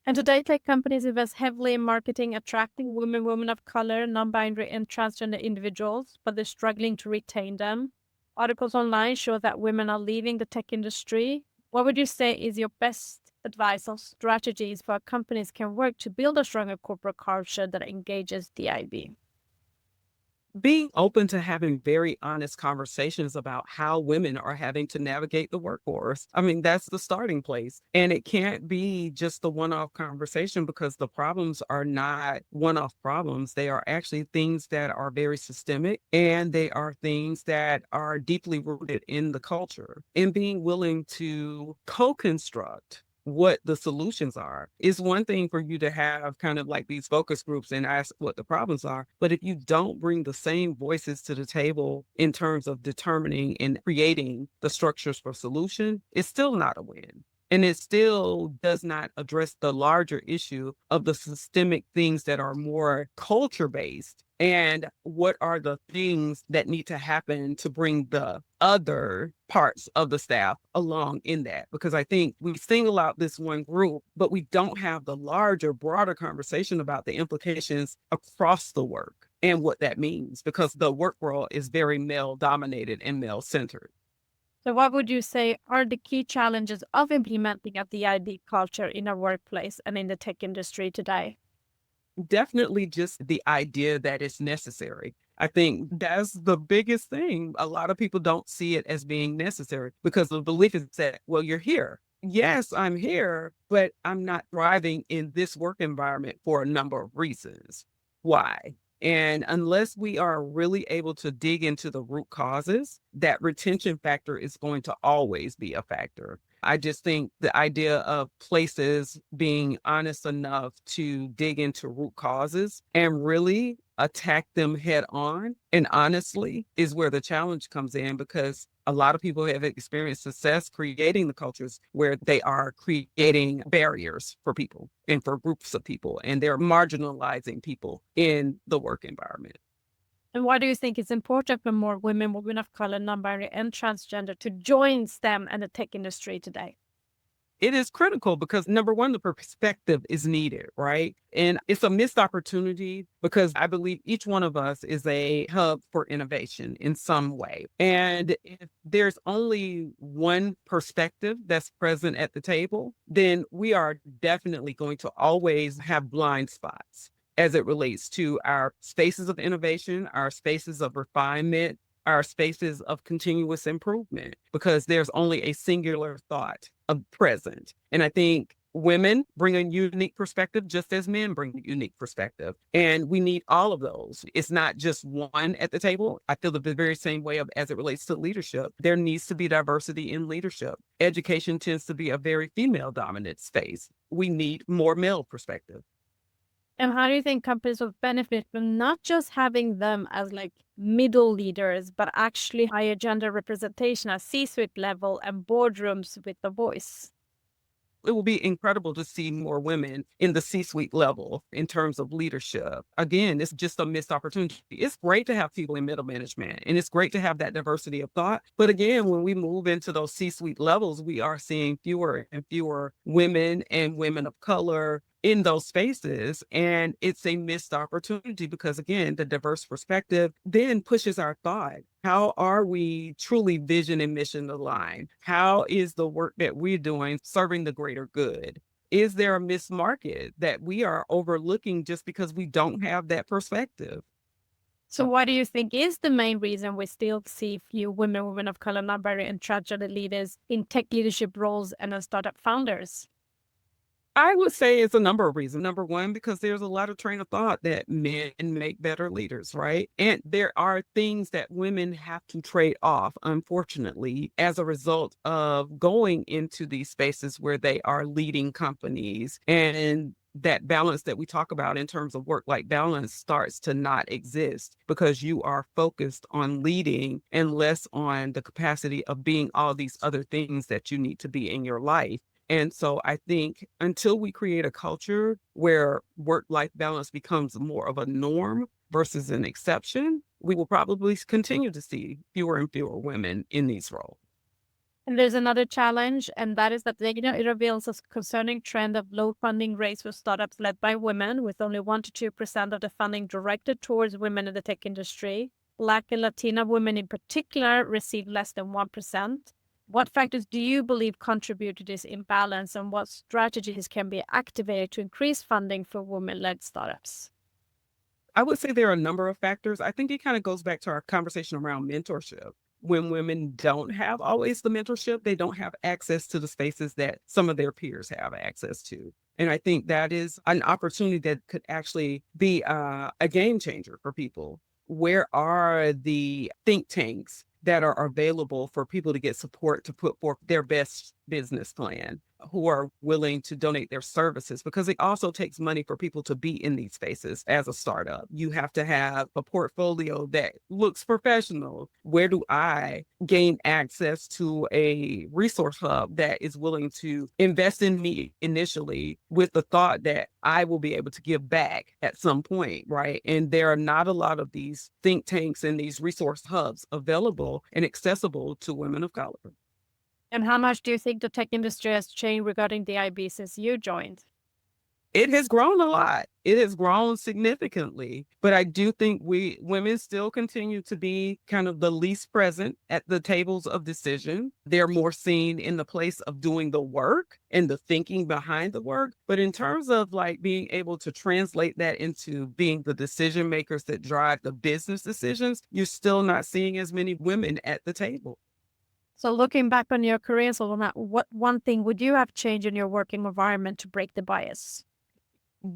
And today, tech companies invest heavily in marketing, attracting women of color, non-binary, and transgender individuals, but they're struggling to retain them. Articles online show that women are leaving the tech industry. What would you say is your best advice or strategies for how companies can work to build a stronger corporate culture that engages DIB? Being open to having very honest conversations about how women are having to navigate the workforce. I mean, that's the starting place. And it can't be just a one-off conversation because the problems are not one-off problems. They are actually things that are very systemic and they are things that are deeply rooted in the culture. And being willing to co-construct what the solutions are. Is one thing for you to have kind of like these focus groups and ask what the problems are. But if you don't bring the same voices to the table in terms of determining and creating the structures for solution, it's still not a win. And it still does not address the larger issue of the systemic things that are more culture based. And what are the things that need to happen to bring the other parts of the staff along in that? Because I think we single out this one group, but we don't have the larger, broader conversation about the implications across the work and what that means, because the work world is very male dominated and male centered. So what would you say are the key challenges of implementing a DIB culture in a workplace and in the tech industry today? Definitely just the idea that it's necessary. I think that's the biggest thing. A lot of people don't see it as being necessary because the belief is that, well, you're here. Yes, I'm here, but I'm not thriving in this work environment for a number of reasons. Why? And unless we are really able to dig into the root causes, that retention factor is going to always be a factor. I just think the idea of places being honest enough to dig into root causes and really attack them head on and honestly is where the challenge comes in, because a lot of people have experienced success creating the cultures where they are creating barriers for people and for groups of people, and they're marginalizing people in the work environment. And why do you think it's important for more women of color, non-binary, and transgender to join STEM and the tech industry today? It is critical because number one, the perspective is needed, right? And it's a missed opportunity because I believe each one of us is a hub for innovation in some way. And if there's only one perspective that's present at the table, then we are definitely going to always have blind spots as it relates to our spaces of innovation, our spaces of refinement, our spaces of continuous improvement, because there's only a singular thought of present. And I think women bring a unique perspective just as men bring a unique perspective. And we need all of those. It's not just one at the table. I feel the very same way as it relates to leadership. There needs to be diversity in leadership. Education tends to be a very female dominant space. We need more male perspective. And how do you think companies will benefit from not just having them as like middle leaders, but actually higher gender representation at C-suite level and boardrooms with a voice? It will be incredible to see more women in the C-suite level in terms of leadership. Again, it's just a missed opportunity. It's great to have people in middle management and it's great to have that diversity of thought. But again, when we move into those C-suite levels, we are seeing fewer and fewer women and women of color in those spaces. And it's a missed opportunity because, again, the diverse perspective then pushes our thought. How are we truly vision and mission aligned? How is the work that we're doing serving the greater good? Is there a missed market that we are overlooking just because we don't have that perspective? So what do you think is the main reason we still see few women of color, not very entrenched leaders in tech leadership roles and as startup founders? I would say it's a number of reasons. Number one, because there's a lot of train of thought that men make better leaders, right? And there are things that women have to trade off, unfortunately, as a result of going into these spaces where they are leading companies. And that balance that we talk about in terms of work-life balance starts to not exist because you are focused on leading and less on the capacity of being all these other things that you need to be in your life. And so I think until we create a culture where work-life balance becomes more of a norm versus an exception, we will probably continue to see fewer and fewer women in these roles. And there's another challenge, and that is that it reveals a concerning trend of low funding rates for startups led by women, with only 1 to 2% of the funding directed towards women in the tech industry. Black and Latina women in particular receive less than 1%. What factors do you believe contribute to this imbalance, and what strategies can be activated to increase funding for women-led startups? I would say there are a number of factors. I think it kind of goes back to our conversation around mentorship. When women don't have always the mentorship, they don't have access to the spaces that some of their peers have access to. And I think that is an opportunity that could actually be a game changer for people. Where are the think tanks that are available for people to get support to put forth their best business plan, who are willing to donate their services? Because it also takes money for people to be in these spaces as a startup. You have to have a portfolio that looks professional. Where do I gain access to a resource hub that is willing to invest in me initially with the thought that I will be able to give back at some point, right? And there are not a lot of these think tanks and these resource hubs available and accessible to women of color. And how much do you think the tech industry has changed regarding the IB since you joined? It has grown a lot. It has grown significantly. But I do think women still continue to be kind of the least present at the tables of decision. They're more seen in the place of doing the work and the thinking behind the work. But in terms of like being able to translate that into being the decision makers that drive the business decisions, you're still not seeing as many women at the table. So looking back on your career, Solona, what one thing would you have changed in your working environment to break the bias?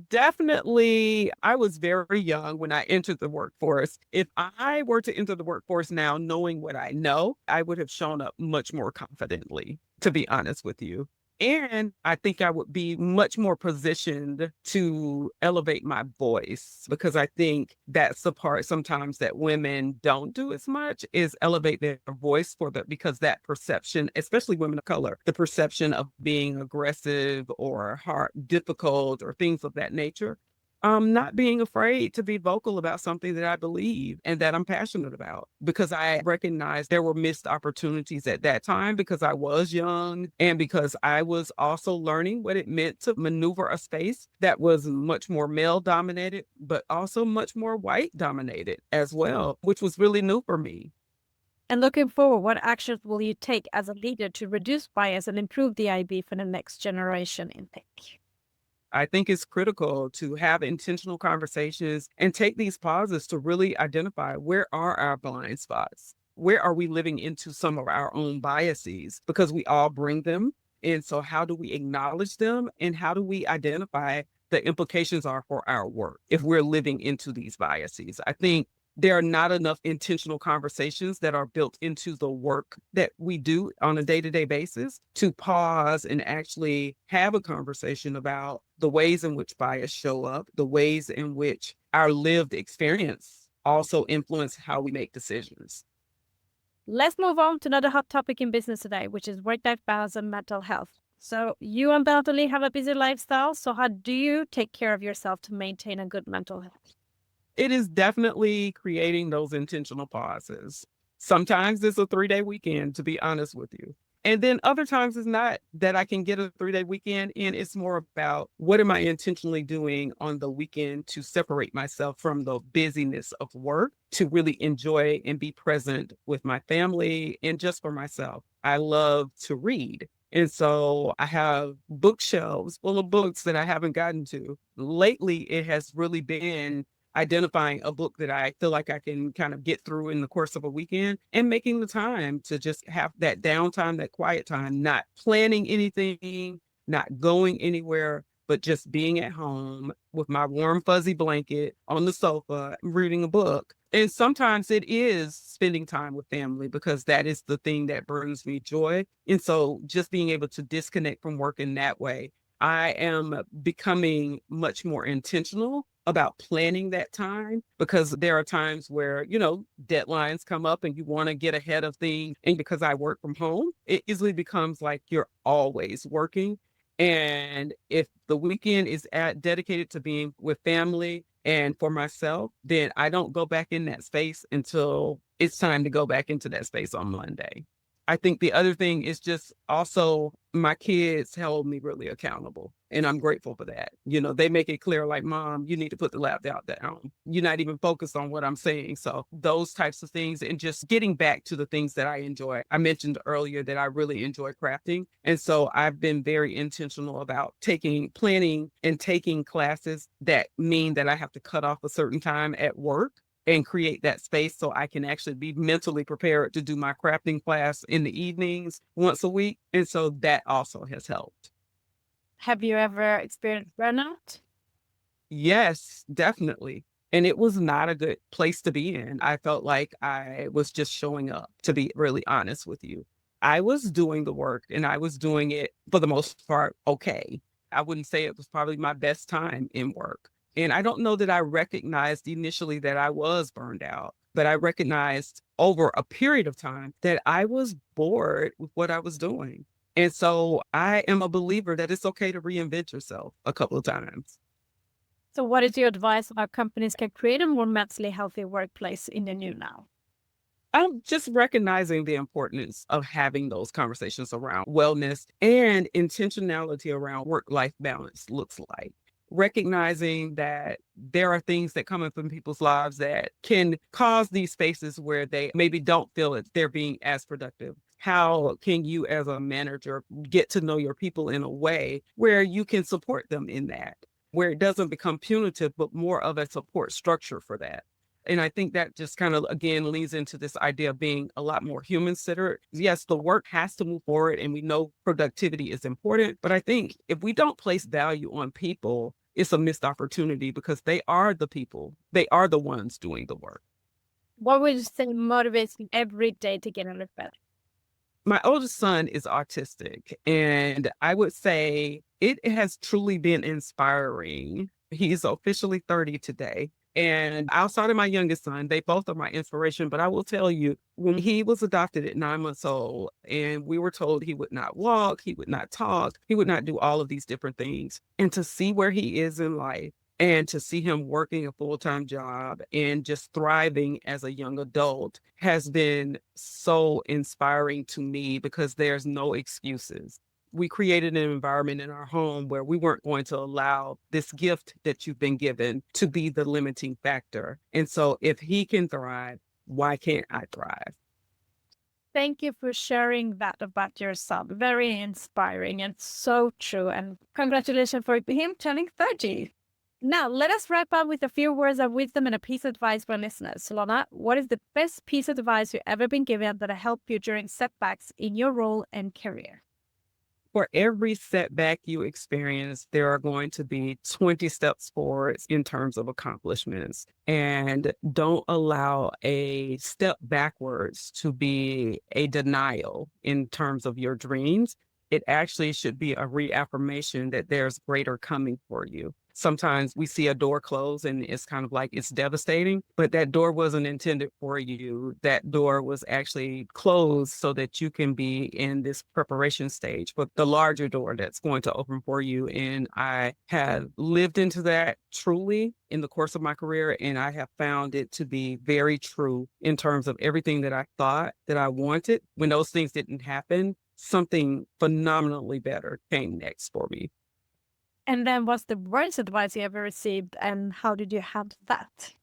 Definitely, I was very young when I entered the workforce. If I were to enter the workforce now, knowing what I know, I would have shown up much more confidently, to be honest with you. And I think I would be much more positioned to elevate my voice, because I think that's the part sometimes that women don't do as much, is elevate their voice because that perception, especially women of color, the perception of being aggressive or hard, difficult or things of that nature Not being afraid to be vocal about something that I believe and that I'm passionate about, because I recognized there were missed opportunities at that time because I was young and because I was also learning what it meant to maneuver a space that was much more male dominated, but also much more white dominated as well, which was really new for me. And looking forward, what actions will you take as a leader to reduce bias and improve the IB for the next generation in tech? I think it's critical to have intentional conversations and take these pauses to really identify where are our blind spots? Where are we living into some of our own biases? Because we all bring them. And so, how do we acknowledge them? And how do we identify the implications are for our work if we're living into these biases? I think there are not enough intentional conversations that are built into the work that we do on a day-to-day basis to pause and actually have a conversation about the ways in which bias show up, the ways in which our lived experience also influence how we make decisions. Let's move on to another hot topic in business today, which is work-life balance and mental health. So you undoubtedly have a busy lifestyle. So how do you take care of yourself to maintain a good mental health? It is definitely creating those intentional pauses. Sometimes it's a 3-day weekend, to be honest with you. And then other times it's not that I can get a 3-day weekend in. It's more about what am I intentionally doing on the weekend to separate myself from the busyness of work to really enjoy and be present with my family and just for myself. I love to read. And so I have bookshelves full of books that I haven't gotten to. Lately, it has really been identifying a book that I feel like I can kind of get through in the course of a weekend and making the time to just have that downtime, that quiet time, not planning anything, not going anywhere, but just being at home with my warm, fuzzy blanket on the sofa, reading a book. And sometimes it is spending time with family because that is the thing that brings me joy. And so just being able to disconnect from work in that way, I am becoming much more intentional about planning that time, because there are times where, deadlines come up and you want to get ahead of things. And because I work from home, it easily becomes like you're always working. And if the weekend is dedicated to being with family and for myself, then I don't go back in that space until it's time to go back into that space on Monday. I think the other thing is just also my kids hold me really accountable. And I'm grateful for that. They make it clear, like, Mom, you need to put the laptop down. You're not even focused on what I'm saying. So those types of things, and just getting back to the things that I enjoy. I mentioned earlier that I really enjoy crafting. And so I've been very intentional about planning and taking classes that mean that I have to cut off a certain time at work and create that space so I can actually be mentally prepared to do my crafting class in the evenings once a week. And so that also has helped. Have you ever experienced burnout? Yes, definitely. And it was not a good place to be in. I felt like I was just showing up, to be really honest with you. I was doing the work and I was doing it for the most part okay. I wouldn't say it was probably my best time in work. And I don't know that I recognized initially that I was burned out, but I recognized over a period of time that I was bored with what I was doing. And so I am a believer that it's okay to reinvent yourself a couple of times. So what is your advice on how companies can create a more mentally healthy workplace in the new now? I'm just recognizing the importance of having those conversations around wellness and intentionality around work-life balance looks like. Recognizing that there are things that come up in people's lives that can cause these spaces where they maybe don't feel that they're being as productive. How can you as a manager get to know your people in a way where you can support them in that, where it doesn't become punitive, but more of a support structure for that? And I think that just kind of, again, leads into this idea of being a lot more human-centered. Yes, the work has to move forward and we know productivity is important. But I think if we don't place value on people, it's a missed opportunity because they are the people. They are the ones doing the work. What would you say motivates you every day to get a little better? My oldest son is autistic, and I would say it has truly been inspiring. He's officially 30 today. And outside of my youngest son, they both are my inspiration. But I will tell you, when he was adopted at 9 months old, and we were told he would not walk, he would not talk, he would not do all of these different things. And to see where he is in life And to see him working a full-time job and just thriving as a young adult has been so inspiring to me because there's no excuses. We created an environment in our home where we weren't going to allow this gift that you've been given to be the limiting factor. And so if he can thrive, why can't I thrive? Thank you for sharing that about your son. Very inspiring and so true. And congratulations for him turning 30. Now, let us wrap up with a few words of wisdom and a piece of advice for our listeners. Solona, what is the best piece of advice you've ever been given that helped you during setbacks in your role and career? For every setback you experience, there are going to be 20 steps forward in terms of accomplishments. And don't allow a step backwards to be a denial in terms of your dreams. It actually should be a reaffirmation that there's greater coming for you. Sometimes we see a door close and it's kind of like it's devastating, but that door wasn't intended for you. That door was actually closed so that you can be in this preparation stage for the larger door that's going to open for you. And I have lived into that truly in the course of my career, and I have found it to be very true in terms of everything that I thought that I wanted. When those things didn't happen, something phenomenally better came next for me. And then what's the worst advice you ever received and how did you handle that?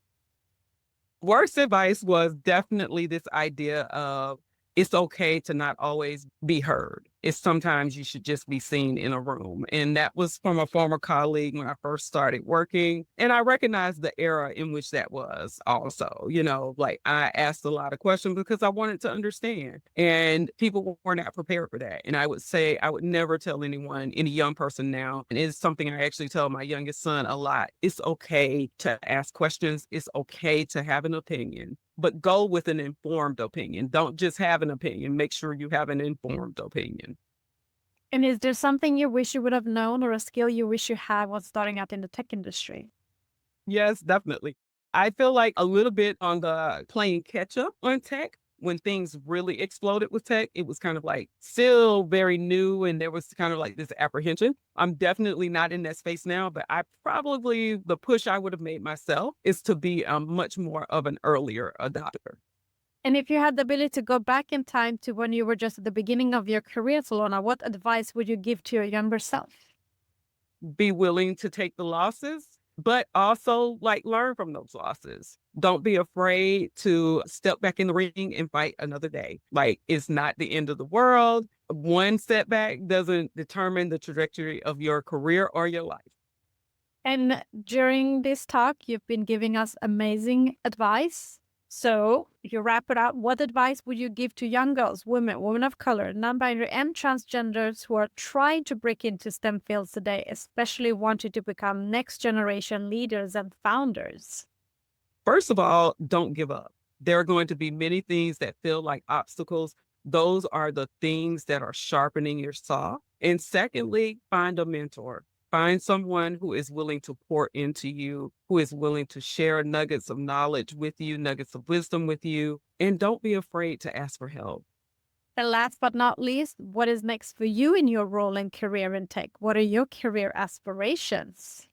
Worst advice was definitely this idea of it's okay to not always be heard. It's sometimes you should just be seen in a room. And that was from a former colleague when I first started working. And I recognized the era in which that was also, like I asked a lot of questions because I wanted to understand. And people were not prepared for that. And I would say I would never tell anyone, any young person now, and it's something I actually tell my youngest son a lot. It's okay to ask questions. It's okay to have an opinion. But go with an informed opinion. Don't just have an opinion. Make sure you have an informed opinion. And is there something you wish you would have known or a skill you wish you had while starting out in the tech industry? Yes, definitely. I feel like a little bit on the playing catch up on tech. When things really exploded with tech, it was kind of like still very new and there was kind of like this apprehension. I'm definitely not in that space now, but the push I would have made myself is to be much more of an earlier adopter. And if you had the ability to go back in time to when you were just at the beginning of your career, Solona, what advice would you give to your younger self? Be willing to take the losses, but also learn from those losses. Don't be afraid to step back in the ring and fight another day. It's not the end of the world. One setback doesn't determine the trajectory of your career or your life. And during this talk, you've been giving us amazing advice. So you wrap it up. What advice would you give to young girls, women of color, non-binary and transgenders who are trying to break into STEM fields today, especially wanting to become next generation leaders and founders? First of all, don't give up. There are going to be many things that feel like obstacles. Those are the things that are sharpening your saw. And secondly, find a mentor. Find someone who is willing to pour into you, who is willing to share nuggets of knowledge with you, nuggets of wisdom with you, and don't be afraid to ask for help. And last but not least, what is next for you in your role and career in tech? What are your career aspirations?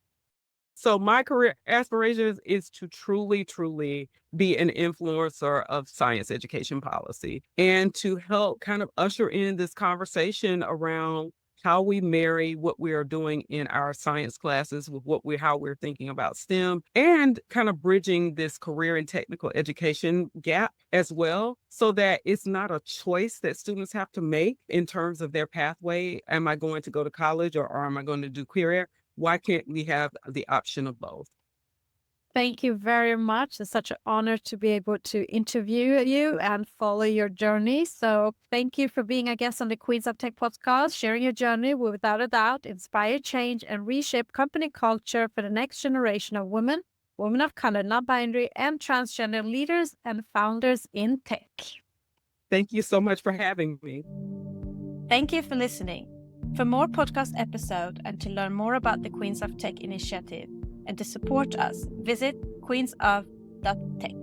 So my career aspirations is to truly, truly be an influencer of science education policy and to help kind of usher in this conversation around how we marry what we are doing in our science classes with how we're thinking about STEM and kind of bridging this career and technical education gap as well, so that it's not a choice that students have to make in terms of their pathway. Am I going to go to college or am I going to do career? Why can't we have the option of both? Thank you very much. It's such an honor to be able to interview you and follow your journey. So thank you for being a guest on the Queens of Tech podcast, sharing your journey will without a doubt inspire change and reshape company culture for the next generation of women of color, non-binary and transgender leaders and founders in tech. Thank you so much for having me. Thank you for listening. For more podcast episodes and to learn more about the Queens of Tech initiative, and to support us, visit queensof.tech.